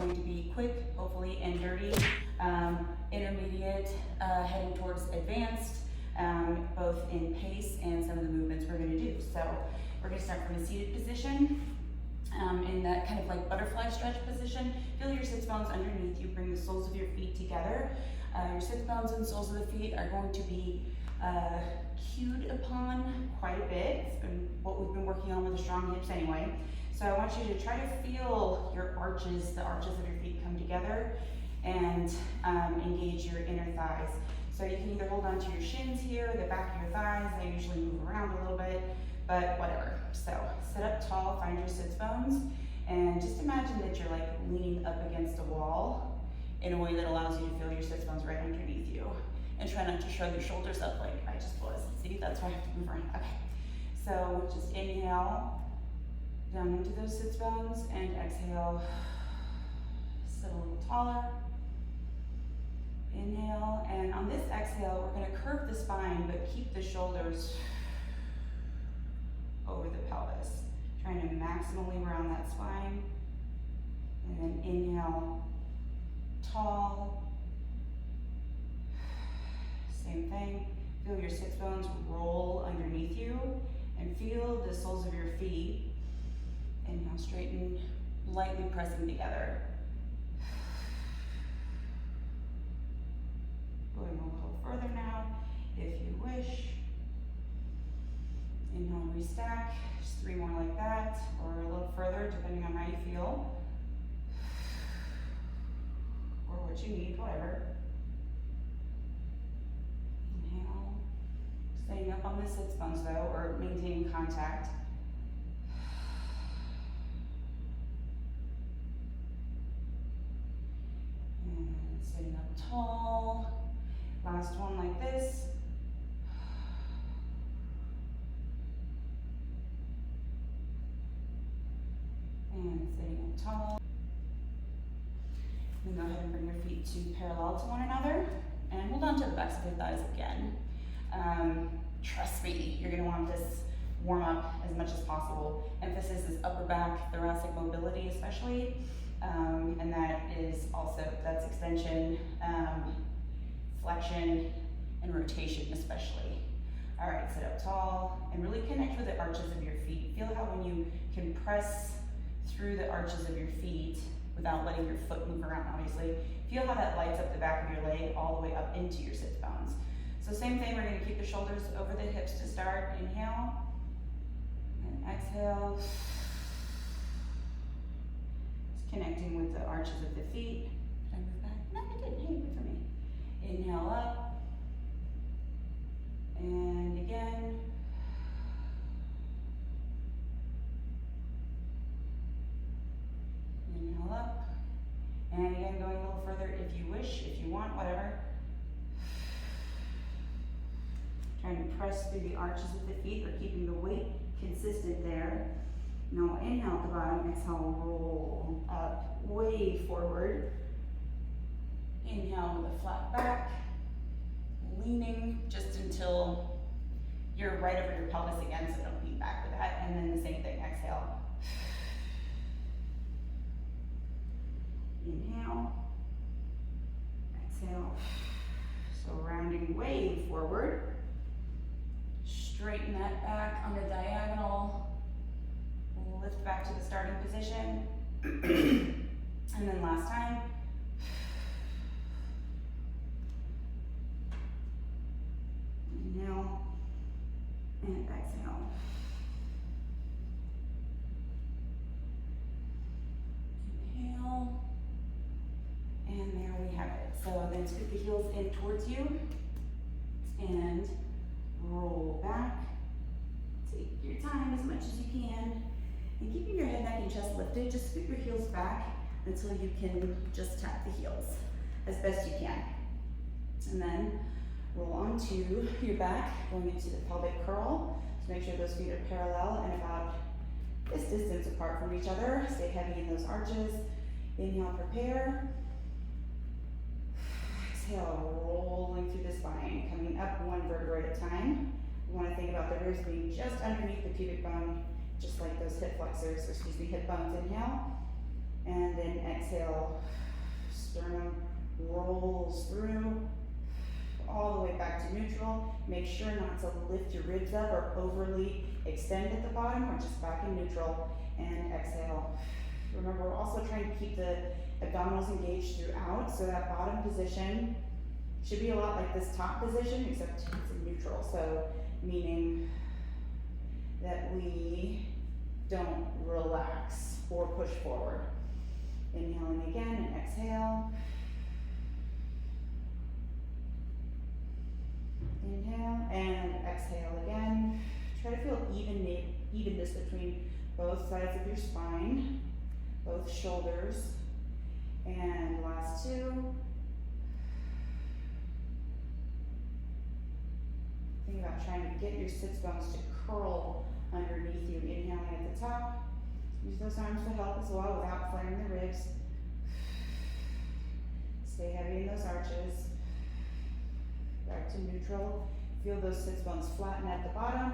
going to be quick, hopefully, and dirty, intermediate, heading towards advanced, both in pace and some of the movements we're going to do. So we're going to start from a seated position, in that kind of like butterfly stretch position. Feel your sits bones underneath you. Bring the soles of your feet together. Your sits bones and soles of the feet are going to be cued upon quite a bit. It's been what we've been working on with the strong hips anyway. So I want you to try to feel your arches, the arches of your feet come together and engage your inner thighs. So you can either hold on to your shins here, the back of your thighs. They usually move around a little bit, but whatever. So sit up tall, find your sits bones, and just imagine that you're like leaning up against a wall in a way that allows you to feel your sits bones right underneath you. And try not to shrug your shoulders up like I just was. See, that's why I have to move around. Okay. So just inhale down into those sits bones and exhale, sit a little taller. Inhale, and on this exhale, we're going to curve the spine, but keep the shoulders over the pelvis. Trying to maximally round that spine. And then inhale, tall. Same thing. Feel your sits bones roll underneath you and feel the soles of your feet. Inhale, straighten, lightly pressing together. Going a little further now, if you wish. Inhale, restack. Just 3 more like that, or a little further, depending on how you feel. Or what you need, whatever. Inhale. Staying up on the sits bones though, or maintaining contact. And sitting up tall. Last one like this. And sitting up tall. Then go ahead and bring your feet to parallel to one another. And hold on to the backs of your thighs again. Trust me, you're going to want this warm up as much as possible. Emphasis is upper back, thoracic mobility especially. And that is also, that's extension, flexion, and rotation especially. All right, sit up tall and really connect with the arches of your feet. Feel how when you can press through the arches of your feet without letting your foot move around, obviously. Feel how that lights up the back of your leg all the way up into your sits bones. So same thing, we're gonna keep the shoulders over the hips to start. Inhale, and exhale. Just connecting with the arches of the feet. Did I move back? No, I didn't. Hey, good for me. Inhale up. And again. Inhale up. And again, going a little further if you wish, if you want, whatever. Trying to press through the arches of the feet, but keeping the weight consistent there. Now inhale at the bottom, exhale, roll up, way forward. Inhale with a flat back, leaning just until you're right over your pelvis again, so don't lean back with that. And then the same thing, exhale. Inhale, exhale. So rounding way forward. Straighten that back on the diagonal. Lift back to the starting position. And then last time. Inhale and exhale. Inhale. And there we have it. So then scoot the heels in towards you and roll back. Take your time as much as you can. And keeping your head, neck, and chest lifted, just scoot your heels back until you can just tap the heels as best you can. And then roll onto your back, going into the pelvic curl. So make sure those feet are parallel and about this distance apart from each other. Stay heavy in those arches. Inhale, prepare. Exhale, rolling through the spine, coming up one vertebra at a time. We want to think about the ribs being just underneath the pubic bone, just like those hip flexors, hip bones. Inhale. And then exhale, sternum rolls through, all the way back to neutral. Make sure not to lift your ribs up or overly extend at the bottom. We're just back in neutral. And exhale. Remember, we're also trying to keep the abdominals engaged throughout, so that bottom position should be a lot like this top position, except it's in neutral. So meaning that we don't relax or push forward. Inhaling again and exhale. Inhale and exhale again. Try to feel evenness between both sides of your spine, both shoulders. And last two. Think about trying to get your sits bones to curl underneath you. Inhaling at the top. Use those arms to help as well without flaring the ribs. Stay heavy in those arches. Back to neutral. Feel those sits bones flatten at the bottom.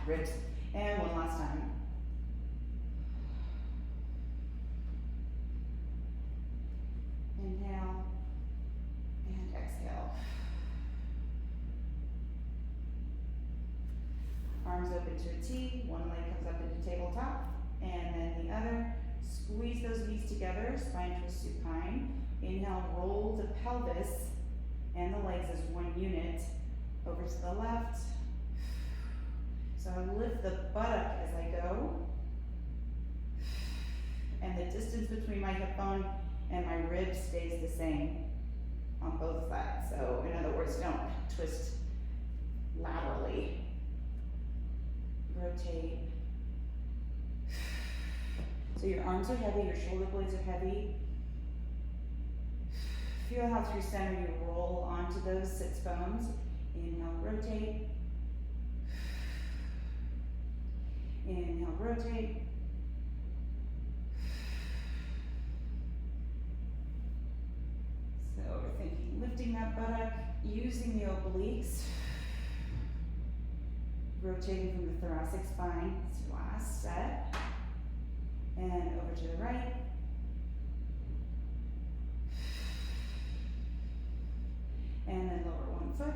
Ribs. And one last time. Inhale and exhale. Arms open to a T. One leg comes up into tabletop. And then the other. Squeeze those knees together. Spine twist supine. Inhale, roll the pelvis and the legs as one unit over to the left. So I lift the buttock as I go. And the distance between my hip bone and my rib stays the same on both sides. So in other words, don't twist laterally. Rotate. So your arms are heavy, your shoulder blades are heavy. Feel how through center you roll onto those sits bones. Inhale, rotate. Inhale, rotate. So we're thinking lifting that buttock, using the obliques, rotating from the thoracic spine. It's your last set. And over to the right. And then lower one foot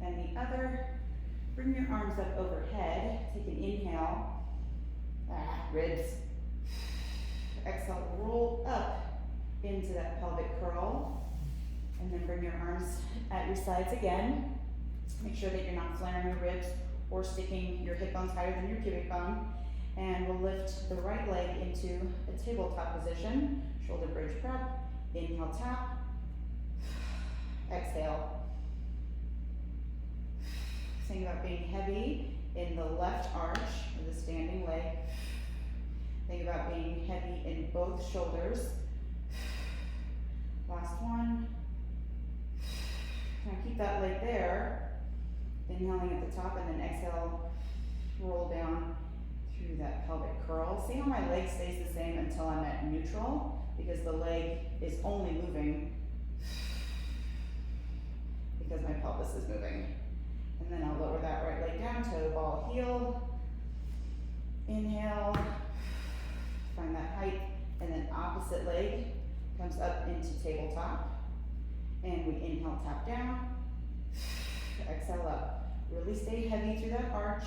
and the other. Bring your arms up overhead. Take an inhale. Ribs. Exhale, roll up into that pelvic curl. And then bring your arms at your sides again. Make sure that you're not flaring your ribs or sticking your hip bones higher than your pubic bone. And we'll lift the right leg into a tabletop position. Shoulder bridge prep. Inhale, tap. Exhale. Think about being heavy in the left arch of the standing leg. Think about being heavy in both shoulders. Last one. Kind of keep that leg there. Inhaling at the top and then exhale, roll down through that pelvic curl. See how my leg stays the same until I'm at neutral, because the leg is only moving because my pelvis is moving. And then I'll lower that right leg down, toe, ball, heel. Inhale, find that height, and then opposite leg comes up into tabletop. And we inhale, tap down. Exhale up. Really stay heavy through that arch.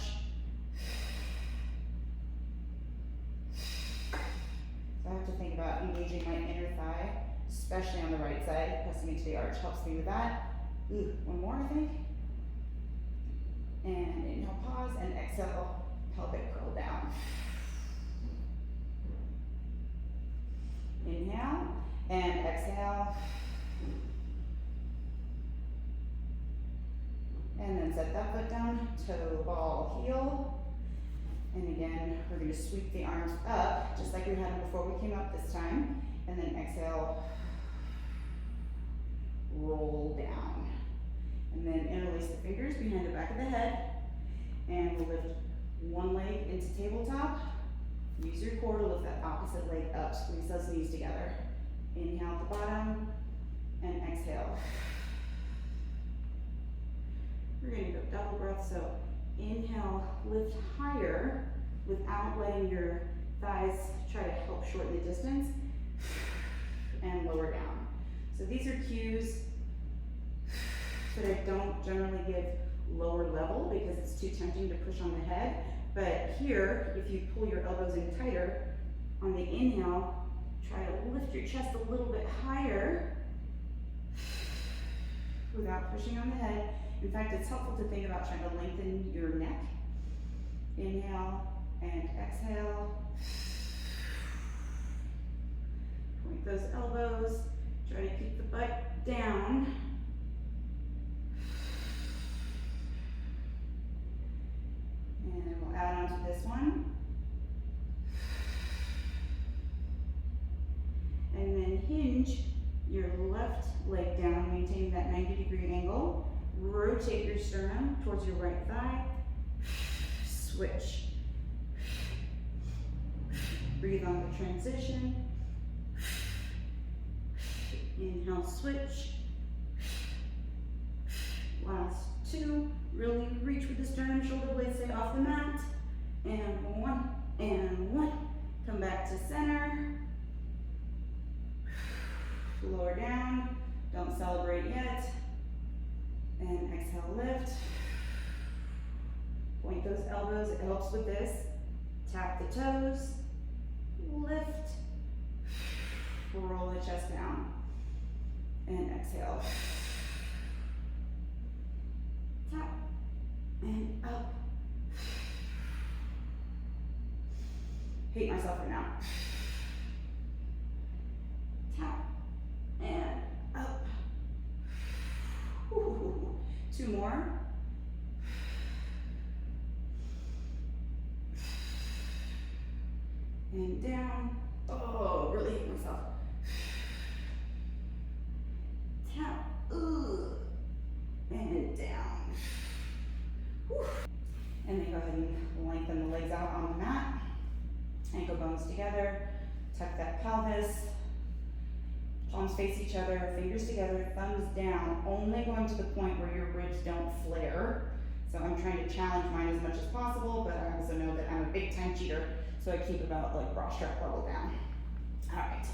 So I have to think about engaging my inner thigh, especially on the right side. Pressing into the arch helps me with that. Ooh, one more, I think. And inhale, pause, and exhale, pelvic curl down. Inhale, and exhale. And then set that foot down, toe, ball, heel. And again, we're going to sweep the arms up, just like we had them before we came up this time. And then exhale, roll down. And then interlace the fingers behind the back of the head. And we'll lift one leg into tabletop. Use your core to lift that opposite leg up. Squeeze those knees together. Inhale at the bottom, and exhale. We're going to go double breath, so inhale, lift higher without letting your thighs, try to help shorten the distance, and lower down. So these are cues that I don't generally give lower level because it's too tempting to push on the head. But here, if you pull your elbows in tighter, on the inhale, try to lift your chest a little bit higher without pushing on the head. In fact, it's helpful to think about trying to lengthen your neck. Inhale and exhale. Point those elbows. Try to keep the butt down. And then we'll add on to this one. And then hinge your left leg down, maintaining that 90-degree angle. Rotate your sternum towards your right thigh. Switch. Breathe on the transition. Inhale, switch. Last two. Really reach with the sternum, shoulder blades stay off the mat. And one, and one. Come back to center. Lower down. Don't celebrate yet. And exhale, lift. Point those elbows, it helps with this. Tap the toes. Lift. Roll the chest down. And exhale. Tap. And up. Hate myself right now. Tap. And up. Ooh. Two more. And down. Oh, really hate myself. Tap. Ooh. And down. Whew. And then go ahead and lengthen the legs out on the mat. Ankle bones together. Tuck that pelvis. Palms face each other, fingers together, thumbs down, only going to the point where your ribs don't flare. So I'm trying to challenge mine as much as possible, but I also know that I'm a big time cheater, so I keep about like bra strap level down. All right,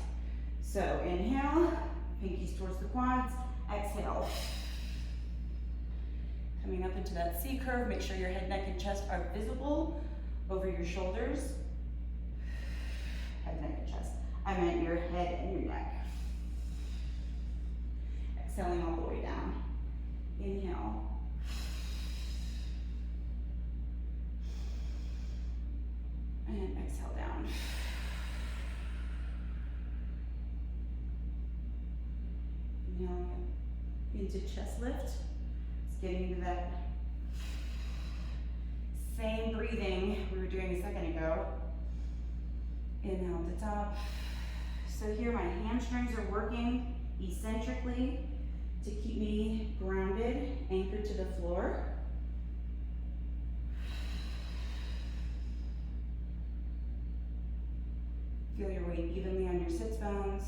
so inhale, pinkies towards the quads, exhale. Coming up into that C curve, make sure your head, neck, and chest are visible over your shoulders. Head, neck, and chest. I meant your head and your neck. Exhaling all the way down. Inhale. And exhale down. Inhaling into chest lift. It's getting into that same breathing we were doing a second ago. Inhale to top. So here my hamstrings are working eccentrically to keep me grounded, anchored to the floor. Feel your weight evenly on your sits bones.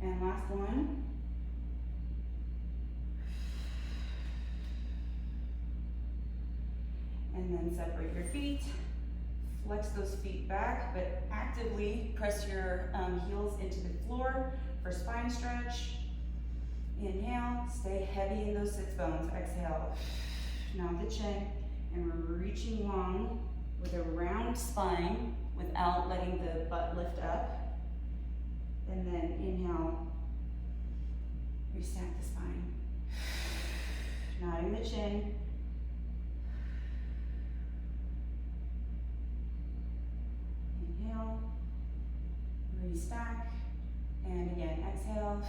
And last one. And then separate your feet. Flex those feet back, but actively press your heels into the floor for spine stretch. Inhale, stay heavy in those sits bones. Exhale, mount the chin, and we're reaching long with a round spine without letting the butt lift up. And then inhale, restack the spine. Nodding the chin. Inhale, restack, and again, exhale.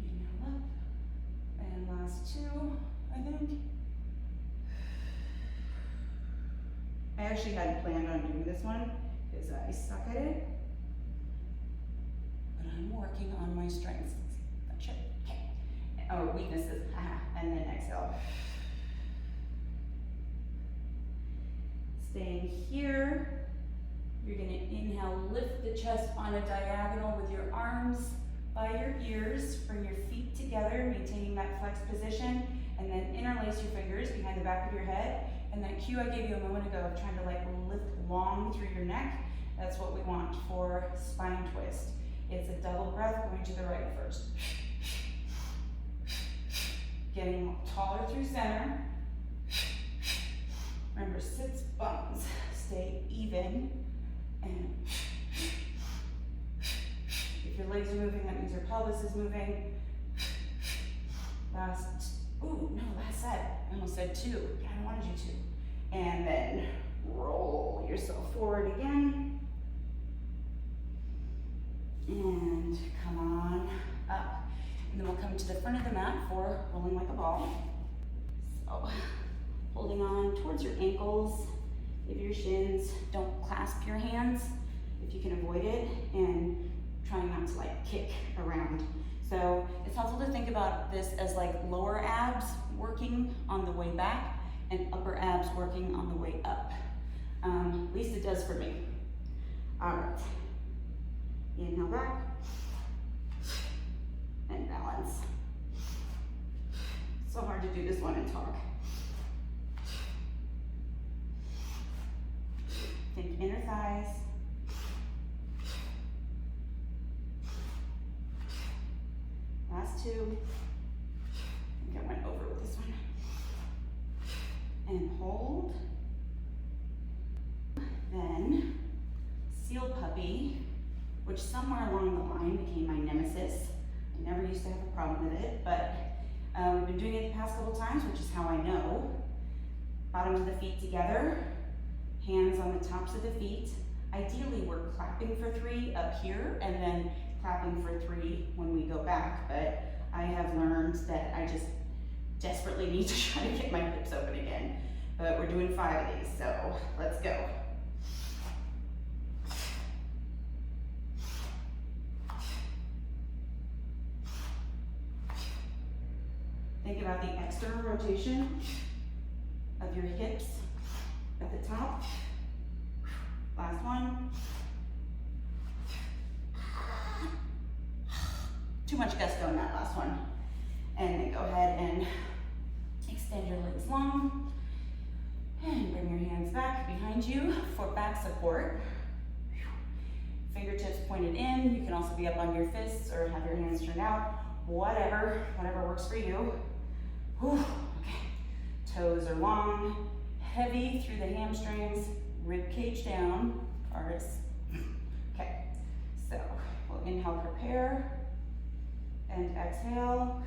Inhale up, and last two, I think. I actually hadn't planned on doing this one because I suck at it, but I'm working on my strengths. Or weaknesses, and then exhale. Staying here, You're gonna inhale, lift the chest on a diagonal with your arms by your ears. Bring your feet together, maintaining that flexed position, and then interlace your fingers behind the back of your head. And that cue I gave you a moment ago of trying to like lift long through your neck, that's what we want for spine twist. It's a double breath going to the right first. Getting taller through center. Remember, sits bones, stay even. And if your legs are moving, that means your pelvis is moving. Last set. I almost said 2, but I wanted you to. And then roll yourself forward again. And come on up. And then we'll come to the front of the mat for rolling like a ball. So, holding on towards your ankles, maybe your shins. Don't clasp your hands if you can avoid it, and trying not to like kick around. So it's helpful to think about this as like lower abs working on the way back and upper abs working on the way up. At least it does for me. All right. Inhale back and balance. So hard to do this one and talk. Think inner thighs. Last 2. I think I went over with this one. And hold. Then seal puppy, which somewhere along the line became my nemesis. I never used to have a problem with it, but we've been doing it the past couple times, which is how I know. Bottoms of the feet together, hands on the tops of the feet. Ideally, we're clapping for 3 up here and then clapping for 3 when we go back, but I have learned that I just desperately need to try to get my hips open again. But we're doing 5 of these, so let's go. Think about the external rotation of your hips at the top. Last one. Too much gusto in that last one. And then go ahead and extend your legs long. And bring your hands back behind you for back support. Fingertips pointed in. You can also be up on your fists or have your hands turned out. Whatever works for you. Whew. Okay. Toes are long, heavy through the hamstrings, rib cage down, Taurus. Okay, so we'll inhale, prepare, and exhale.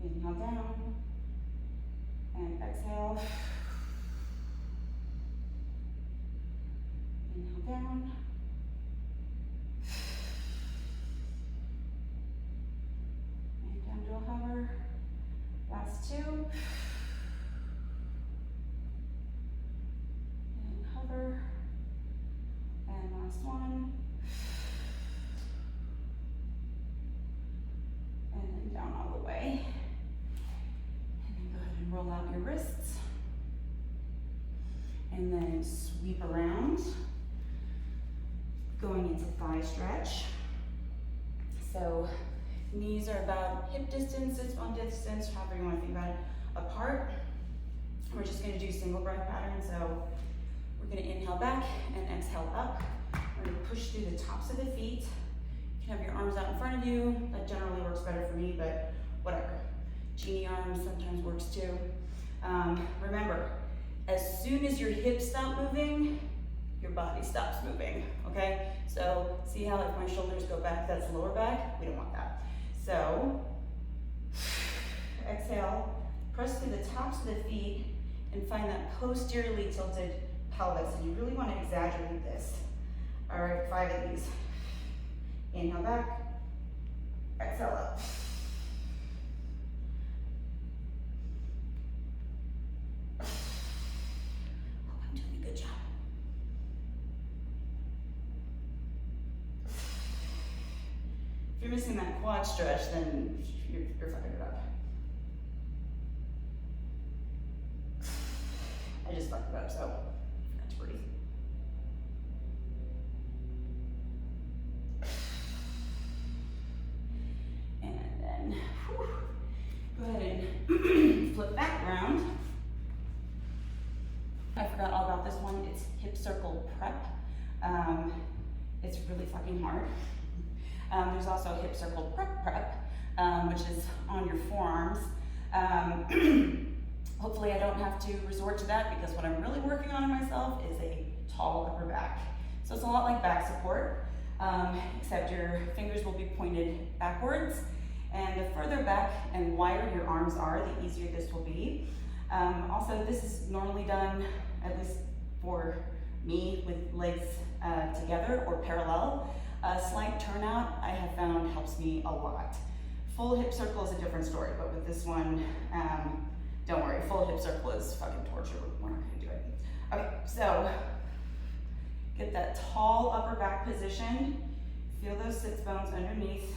Inhale down, and exhale. Inhale down. And down to a hover. Last 2. And hover. And last 1. And then down all the way. And then go ahead and roll out your wrists. And then sweep around. Going into thigh stretch. So knees are about hip distance, bone distance, however you want to think about it, apart. We're just going to do single breath pattern. So we're going to inhale back and exhale up. We're going to push through the tops of the feet. You can have your arms out in front of you. That generally works better for me, but whatever. Genie arms sometimes works too. Remember, as soon as your hips stop moving, your body stops moving, okay? So see how if my shoulders go back, that's lower back? We don't want that. So exhale, press through the tops of the feet and find that posteriorly tilted pelvis. And you really want to exaggerate this. All right, 5 of these. Inhale back, exhale up. Oh, I'm doing a good job. If you're missing that quad stretch, then you're fucking it up. I just fucked it up, so I forgot to breathe. And then, go ahead and flip back around. I forgot all about this one. It's hip circle prep. It's really fucking hard. There's also hip circle prep, which is on your forearms. Hopefully I don't have to resort to that because what I'm really working on in myself is a tall upper back. So it's a lot like back support, except your fingers will be pointed backwards. And the further back and wider your arms are, the easier this will be. Also, this is normally done, at least for me, with legs together or parallel. A slight turnout, I have found, helps me a lot. Full hip circle is a different story, but with this one, don't worry, full hip circle is fucking torture. We're not gonna do it. Okay, so get that tall upper back position. Feel those sits bones underneath.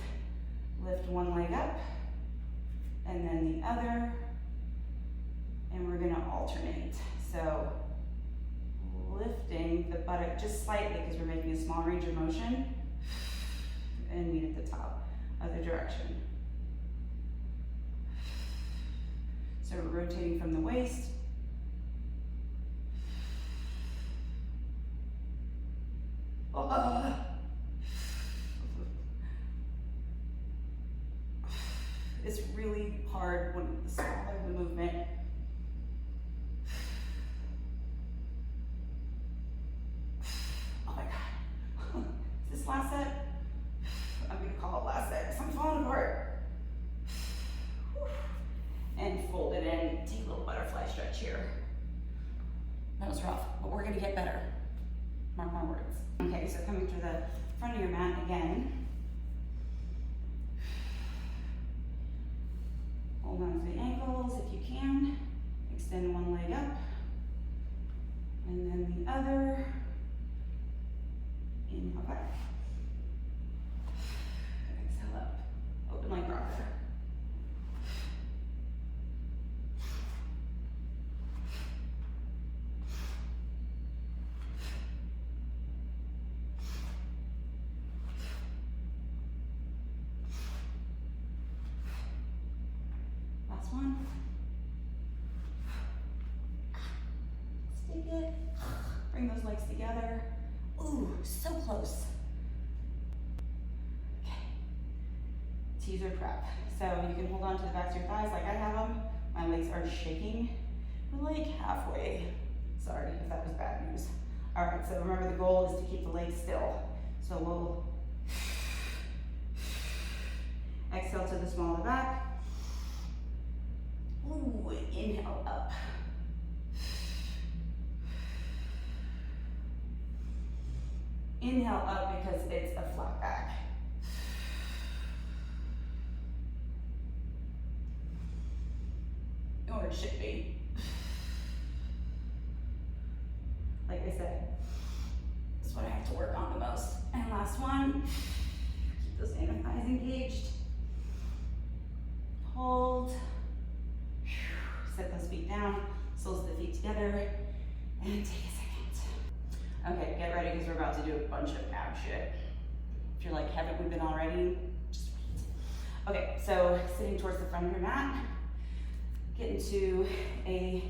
Lift one leg up, and then the other, and we're gonna alternate. So lifting the buttock just slightly because we're making a small range of motion, and meet at the top, other direction. So we're rotating from the waist. It's really hard when the smaller the movement. Oh my God. Is this last set? I'm gonna call it last set because I'm falling apart. And fold it in, take a little butterfly stretch here. That was rough, but we're gonna get better. Mark my words. Okay, so coming to the front of your mat again. Hold on to the ankles if you can. Extend one leg up. And then the other. Inhale back. Exhale up. Open leg rocker. One. Stick it. Bring those legs together. Ooh, so close. Okay. Teaser prep. So you can hold on to the backs of your thighs like I have them. My legs are shaking. We're like halfway. Sorry if that was bad news. All right, so remember the goal is to keep the legs still. So we'll exhale to the small of the back. Ooh, inhale up. Inhale up because it's a flat back. Or it should be. Like I said, this is what I have to work on the most. And last one, keep those inner thighs engaged. Hold. Set those feet down, soles of the feet together, and take a second. Okay, get ready because we're about to do a bunch of ab shit. If you're like, haven't we been already? Just wait. Okay, so sitting towards the front of your mat, get into a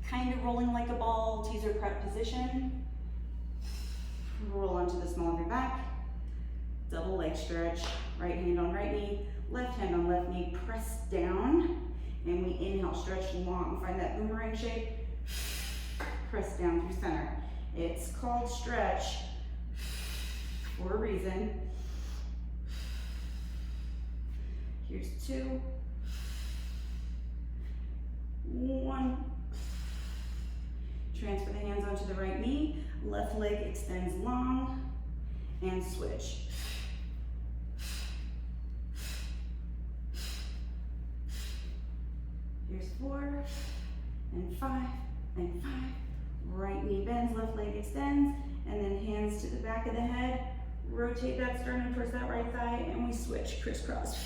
kind of rolling like a ball teaser prep position. Roll onto the small of your back, double leg stretch, right hand on right knee, left hand on left knee, press down. And we inhale, stretch long, find that boomerang shape, press down through center. It's called stretch for a reason. Here's 2, 1. Transfer the hands onto the right knee, left leg extends long, and switch. Here's 4, and 5, and 5. Right knee bends, left leg extends, and then hands to the back of the head. Rotate that sternum towards that right thigh, and we switch, crisscross.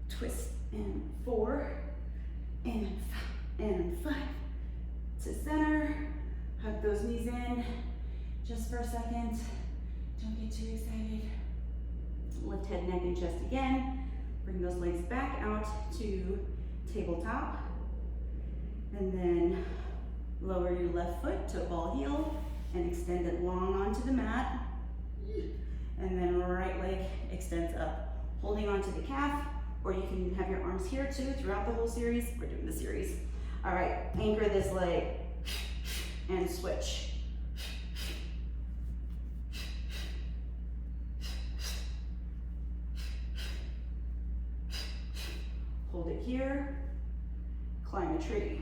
Twist and 4, and 5, to center. Hug those knees in just for a second. Don't get too excited. Lift head, neck, and chest again. Bring those legs back out to tabletop. And then lower your left foot to ball heel and extend it long onto the mat. And then right leg extends up, holding onto the calf, or you can have your arms here too throughout the whole series. We're doing the series. All right, anchor this leg and switch. Hold it here, climb a tree.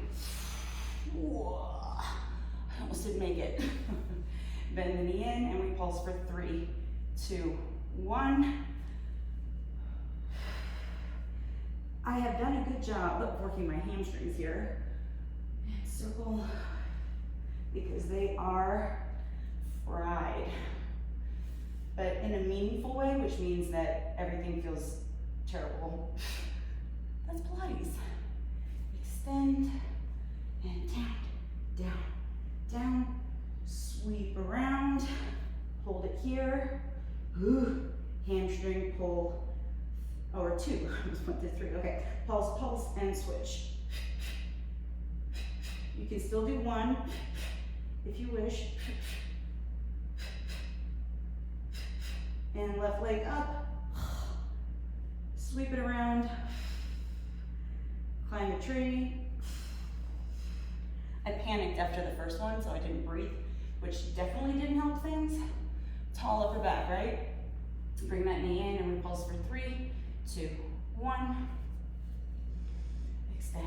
Whoa. I almost didn't make it. Bend the knee in and we pulse for 3, 2, 1. I have done a good job of working my hamstrings here. And circle, because they are fried. But in a meaningful way, which means that everything feels terrible. That's Pilates. Extend and down, down, down. Sweep around, hold it here. Ooh. Hamstring pull, or 2, I just went to 3. Okay, pulse, pulse, and switch. You can still do 1 if you wish. And left leg up. Sweep it around. Climb a tree. I panicked after the first one, so I didn't breathe, which definitely didn't help things. Tall upper back, right? Bring that knee in and we pulse for 3, 2, 1. Extend.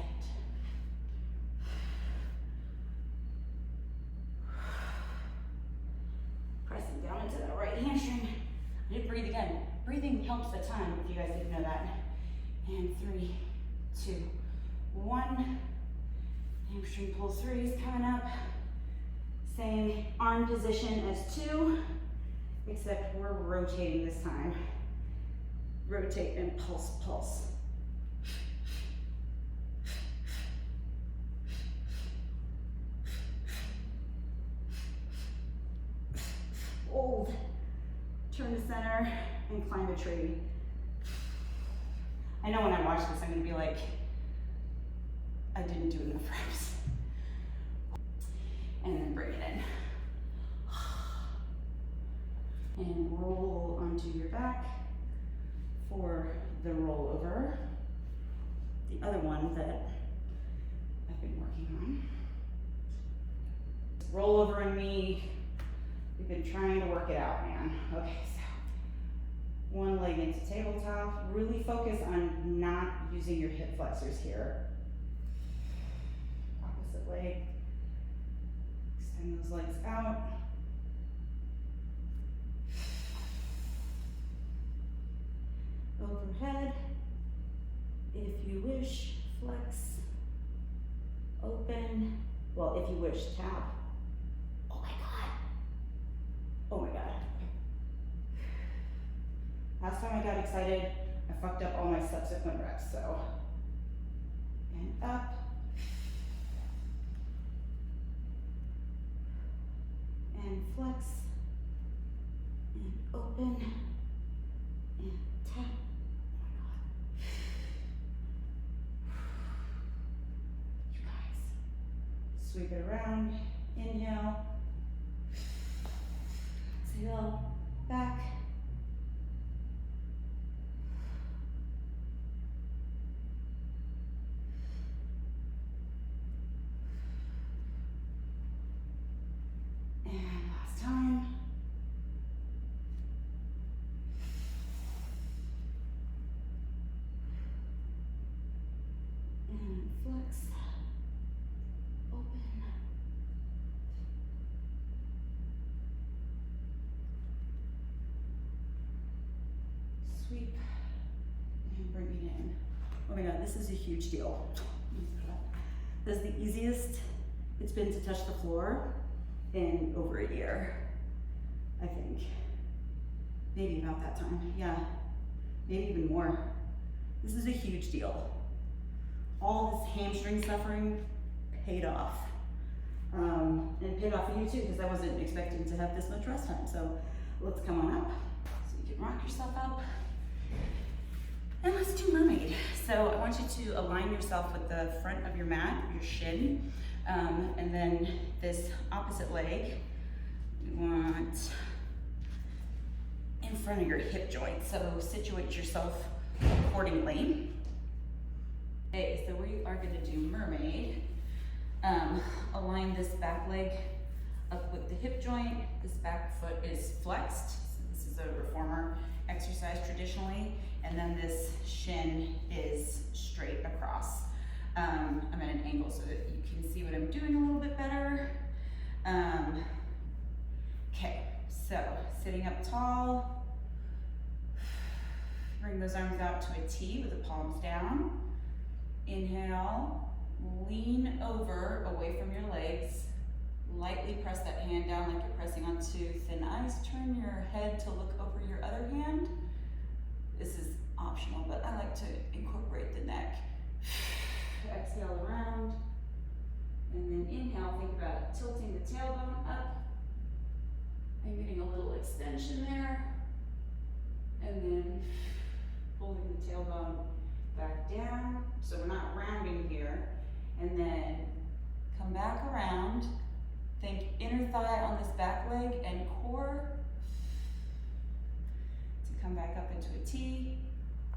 Pressing down into that right hamstring. I didn't breathe again. Breathing helps a ton, if you guys didn't know that. And 3, 2, 1. Hamstring pull 3 is coming up. Same arm position as 2, except we're rotating this time. Rotate and pulse, pulse. Hold. Turn to center and climb a tree. I know when I watch this, I'm gonna be like, I didn't do enough reps. And then bring it in. And roll onto your back for the rollover. The other one that I've been working on. Rollover and me, we've been trying to work it out, man. Okay, so one leg into tabletop. Really focus on not using your hip flexors here. Opposite leg. Extend those legs out. Overhead. If you wish, flex. Open. Well, if you wish, tap. Oh my God. Oh my God. Last time I got excited, I fucked up all my subsequent reps, so. And up. And flex. And open. And tap. Oh my God. You guys. Sweep it around. Inhale. Exhale. Back. Time. And flex. Open. Sweep. And bring it in. Oh my God, this is a huge deal. This is the easiest it's been to touch the floor in over a year, I think. Maybe about that time, yeah. Maybe even more. This is a huge deal. all this hamstring suffering paid off. And it paid off for you too, because I wasn't expecting to have this much rest time. So let's come on up. So you can rock yourself up. And let's do mermaid. So I want you to align yourself with the front of your mat, your shin, and then this opposite leg, you want in front of your hip joint. So situate yourself accordingly. Okay, so we are gonna do mermaid. Align this back leg up with the hip joint. This back foot is flexed. So this is a reformer exercise traditionally. And then this shin is straight across. I'm at an angle so that you can see what I'm doing a little bit better. Okay, so sitting up tall. Bring those arms out to a T with the palms down. Inhale, lean over, away from your legs. Lightly press that hand down like you're pressing onto thin ice. Turn your head to look over your other hand. This is optional, but I like to incorporate the neck. Exhale around, and then inhale, think about tilting the tailbone up and getting a little extension there, and then pulling the tailbone back down, so we're not rounding here, and then come back around, think inner thigh on this back leg and core, to come back up into a T,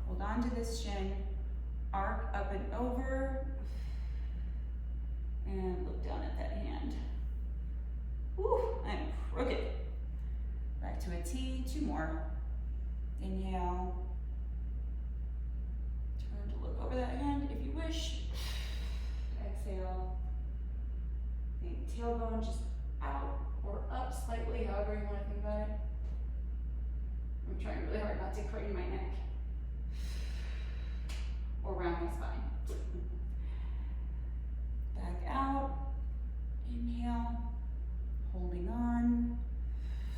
hold on to this shin, arc up and over, and look down at that hand. Whew, I'm crooked. Back to a T, 2 more. Inhale. Turn to look over that hand if you wish. Exhale. Think tailbone just out or up slightly, however you want to think about it. I'm trying really hard not to crane my neck or round my spine. Back out. Inhale. Holding on.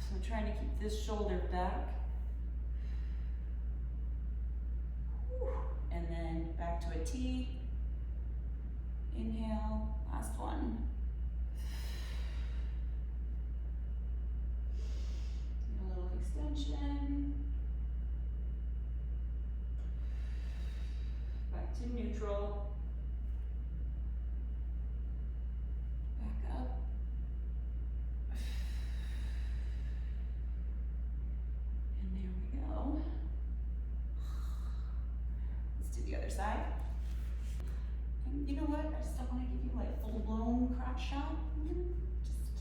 So I'm trying to keep this shoulder back. And then back to a T. Inhale, last one. And a little extension. Back to neutral. Back up. And there we go. Let's do the other side. And you know what? I just don't want to give you like full-blown crotch shot. Just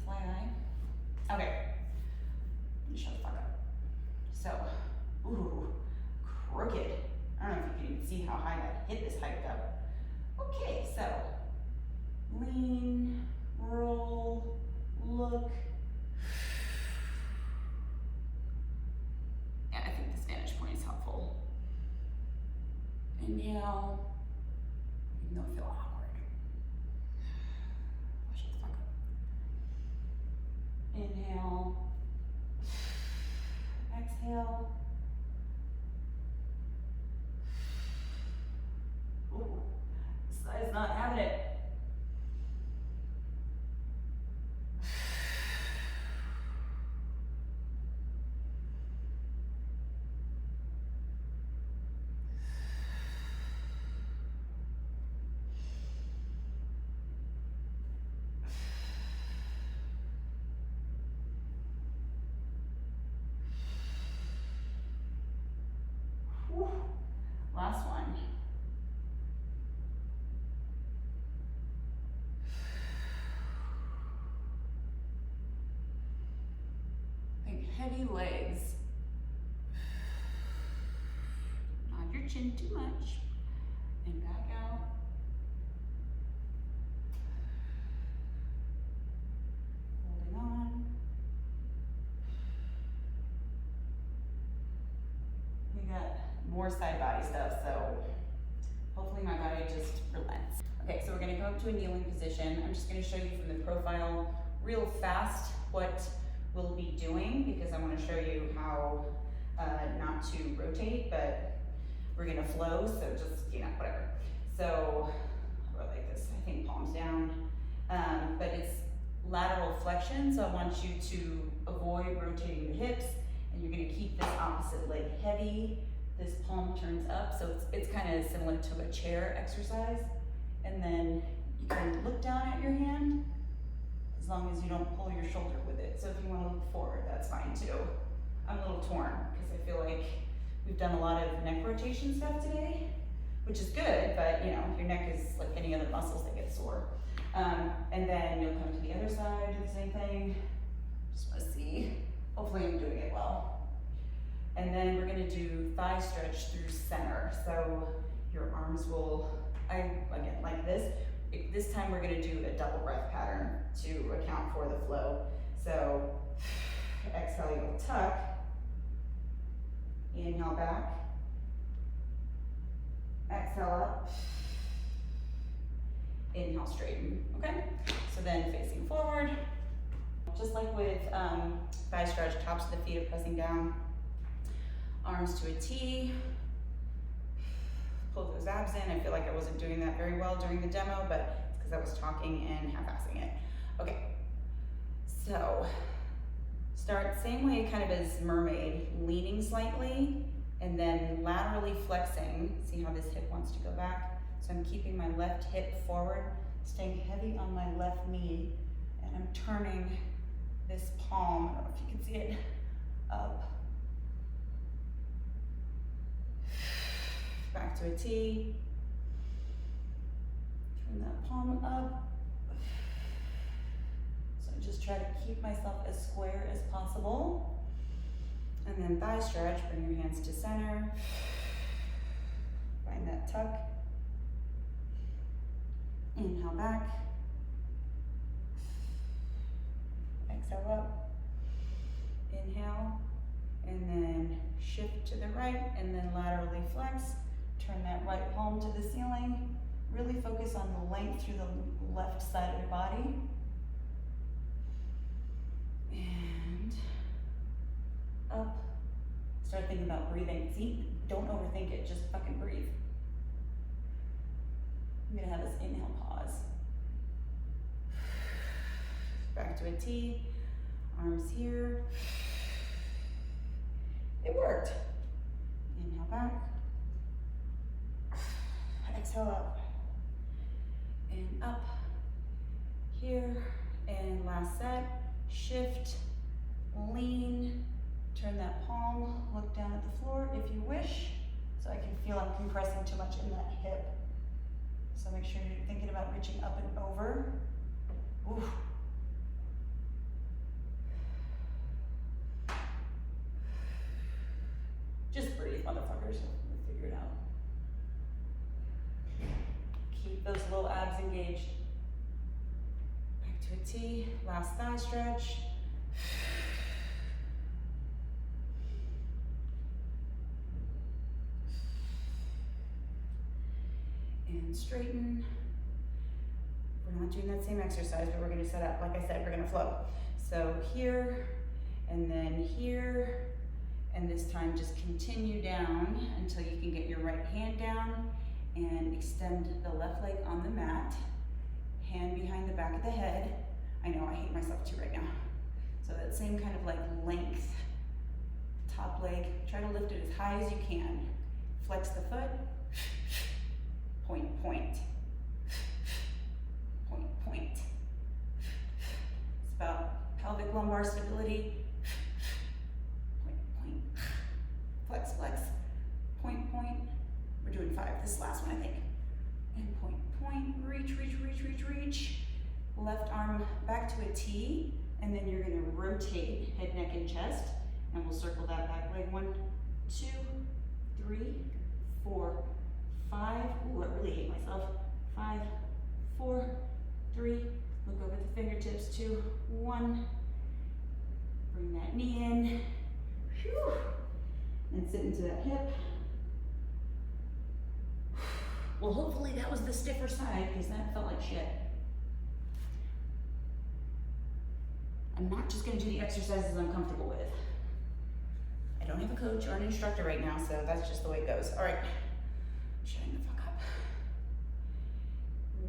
FYI. Okay. Shut the fuck up. So, ooh, crooked. I don't know if you can even see how high that hip is hiked up. Okay, so lean, roll, look. Yeah, I think this vantage point is helpful. Inhale, even though I feel awkward. Shut the fuck up. Inhale. Exhale. Ooh, this side's not having it. Whew. Last one. Think heavy legs. Nod your chin too much. And back out. Holding on. We got more side body stuff, so hopefully my body just relents. Okay, so we're gonna come up to a kneeling position. I'm just gonna show you from the profile real fast what we'll be doing, because I wanna show you how not to rotate, but we're gonna flow, so just, you know, whatever. So, I like this, I think palms down, but it's lateral flexion, so I want you to avoid rotating the hips, and you're gonna keep this opposite leg heavy. This palm turns up, so it's kind of similar to a chair exercise. And then you can look down at your hand, as long as you don't pull your shoulder with it. So if you want to look forward, that's fine too. I'm a little torn because I feel like we've done a lot of neck rotation stuff today, which is good, but you know, your neck is like any other muscles that get sore. And then you'll come to the other side, do the same thing. Just want to see, hopefully I'm doing it well. And then we're gonna do thigh stretch through center. So your arms will, again, like this. This time we're gonna do a double breath pattern to account for the flow. So exhale, you'll tuck. Inhale back. Exhale up. Inhale, straighten, okay? So then facing forward. Just like with thigh stretch, tops of the feet are pressing down. Arms to a T. Pull those abs in. I feel like I wasn't doing that very well during the demo, but it's because I was talking and half-assing it. Okay, so start same way kind of as mermaid, leaning slightly and then laterally flexing. See how this hip wants to go back? So I'm keeping my left hip forward, staying heavy on my left knee, and I'm turning this palm, I don't know if you can see it, up. Back to a T. Turn that palm up. So just try to keep myself as square as possible. And then thigh stretch, bring your hands to center. Find that tuck. Inhale back. Exhale up. Inhale. And then shift to the right and then laterally flex. Turn that right palm to the ceiling. Really focus on the length through the left side of your body. And up. Start thinking about breathing. See, don't overthink it, just fucking breathe. I'm gonna have this inhale pause. Back to a T. Arms here. It worked. Inhale back. Exhale up. And up. Here. And last set. Shift. Lean. Turn that palm. Look down at the floor if you wish. So I can feel I'm compressing too much in that hip. So make sure you're thinking about reaching up and over. Oof. Just breathe, motherfuckers. We'll figure it out. Keep those little abs engaged. Back to a T. Last thigh stretch. And straighten. We're not doing that same exercise, but we're going to set up, like I said, we're going to flow. So here, and then here, and this time just continue down until you can get your right hand down and extend the left leg on the mat, hand behind the back of the head. I know, I hate myself too right now. So that same kind of like length, top leg, try to lift it as high as you can. Flex the foot, point, point, point, point. It's about pelvic lumbar stability. Flex, flex, point, point. We're doing 5, this last one I think. And point, point, reach, reach, reach, reach, reach. Left arm back to a T, and then you're gonna rotate head, neck, and chest, and we'll circle that back leg. 1, 2, 3, 4, 5. Ooh, I really hate myself. 5, 4, 3. Look over the fingertips. 2, 1. Bring that knee in. Whew. And sit into that hip. Well, hopefully that was the stiffer side because that felt like shit. I'm not just gonna do the exercises I'm comfortable with. I don't have a coach or an instructor right now, so that's just the way it goes. All right. Shutting the fuck up.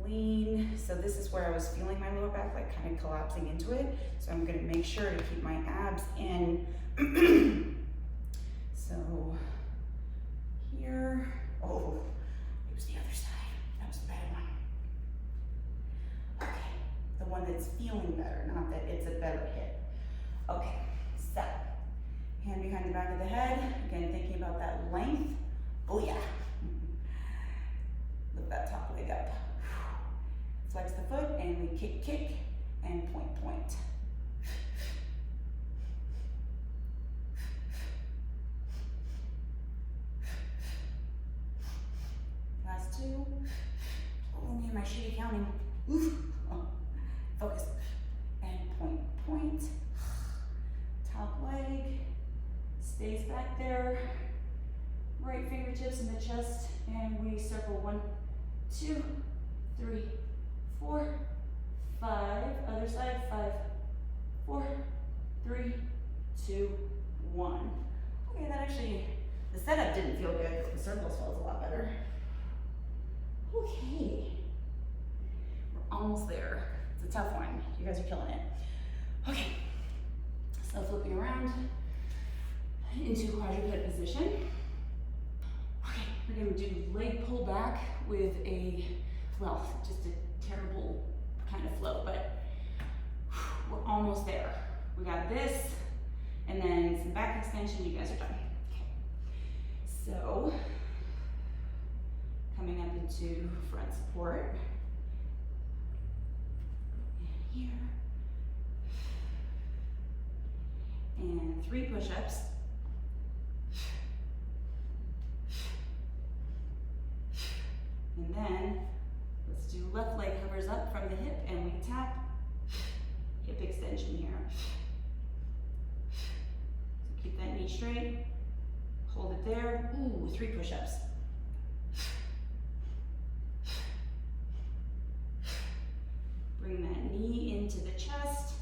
Lean. So this is where I was feeling my lower back like kind of collapsing into it. So I'm gonna make sure to keep my abs in. So here, oh, it was the other side. That was the bad one. Okay, the one that's feeling better, not that it's a better hit. Okay, so hand behind the back of the head. Again, thinking about that length. Oh yeah. Lift that top leg up. Flex the foot and we kick, and point. Last two. Oh, me and my shitty counting. Oof. Oh. Focus. And point. Top leg stays back there. Right fingertips in the chest, and we circle 1, 2, 3, 4, 5. Other side, 5, 4, 3, 2, 1. Okay, that actually, the setup didn't feel good, but the circles felt a lot better. Okay, we're almost there. It's a tough one. You guys are killing it. Okay, so flipping around into quadruped position. Okay, we're gonna do leg pull back with a, well, just a terrible kind of flow, but we're almost there. We got this, and then some back extension, you guys are done. Okay, so coming up into front support. And here. And 3 push-ups. And then let's do left leg hovers up from the hip and we tap hip extension here. So keep that knee straight, hold it there. Ooh, 3 push-ups. Bring that knee into the chest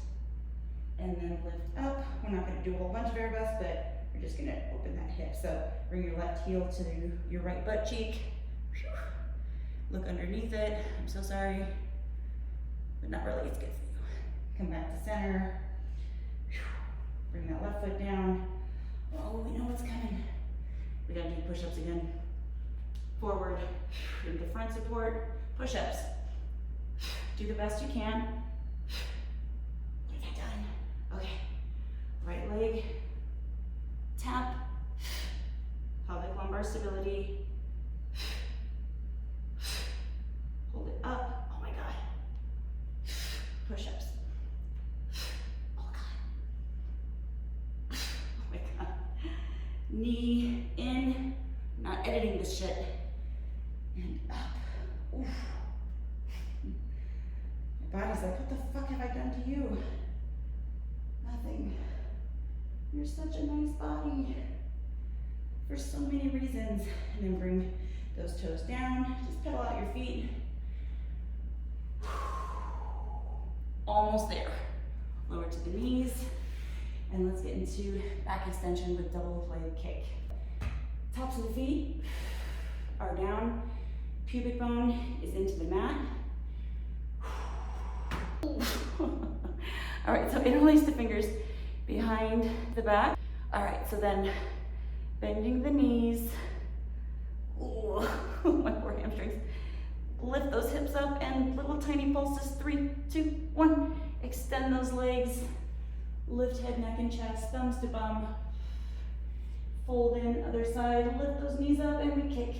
and then lift up. We're not gonna do a whole bunch of air breaths, but we're just gonna open that hip. So bring your left heel to your right butt cheek. Look underneath it. I'm so sorry, but not really, it's good for you. Come back to center. Bring that left foot down. Oh, we know what's coming. We gotta do push-ups again. Forward into front support, push-ups. Do the best you can. Get that done. Okay, right leg, tap, pelvic lumbar stability. Hold it up. Oh my God. Push-ups. Oh God. Oh my God. Knee in. Not editing this shit. And up. Oof. My body's like, what the fuck have I done to you? Nothing. You're such a nice body. For so many reasons. And then bring those toes down. Just pedal out your feet. Almost there. Lower to the knees. And let's get into back extension with double leg kick. Tops of the feet are down. Pubic bone is into the mat. All right, so interlace the fingers behind the back. All right, so then bending the knees. Ooh, my poor hamstrings. Lift those hips up and little tiny pulses. 3, 2, 1. Extend those legs. Lift head, neck, and chest. Thumbs to bum. Fold in, other side. Lift those knees up and we kick.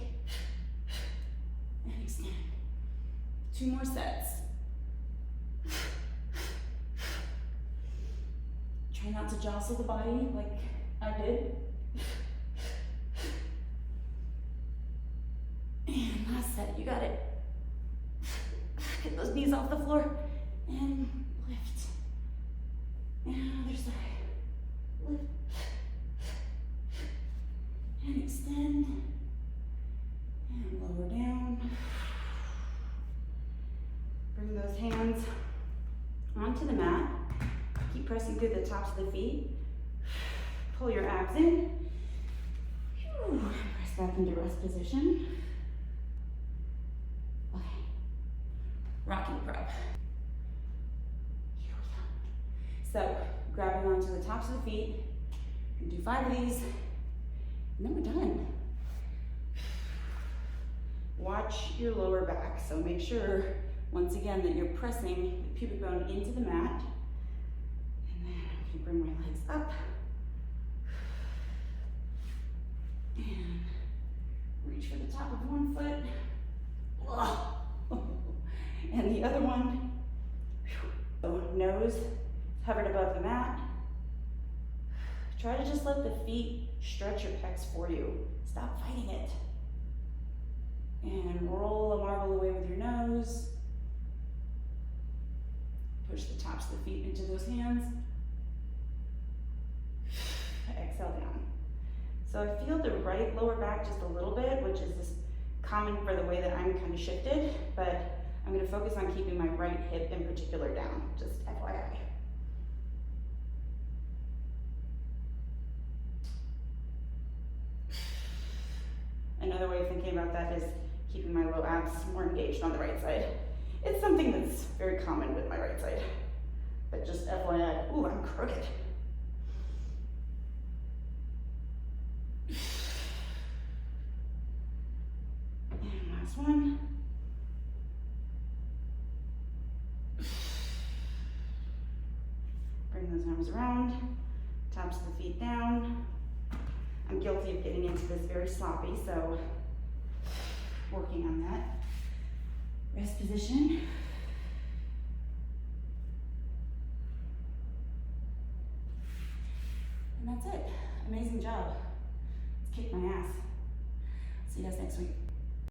And extend. 2 more sets. Try not to jostle the body like I did. And last set, you got it. Get those knees off the floor and lift. And other side. Lift. And extend. And lower down. Bring those hands onto the mat. Keep pressing through the tops of the feet. Pull your abs in. Press back into rest position. rocking prep. Here we go. So, grabbing onto the tops of the feet. You can do 5 of these, and then we're done. Watch your lower back, so make sure, once again, that you're pressing the pubic bone into the mat. And then I'm gonna bring my legs up. And reach for the top of one foot. And the other one. So nose hovered above the mat. Try to just let the feet stretch your pecs for you. Stop fighting it. And roll a marble away with your nose. Push the tops of the feet into those hands. Exhale down. So I feel the right lower back just a little bit, which is just common for the way that I'm kind of shifted, but I'm going to focus on keeping my right hip in particular down, just FYI. Another way of thinking about that is keeping my low abs more engaged on the right side. It's something that's very common with my right side, but just FYI, ooh, I'm crooked. And last one. Bring those arms around, tops of the feet down. I'm guilty of getting into this very sloppy, so working on that. Rest position. And that's it. Amazing job. Let's kick my ass. See you guys next week.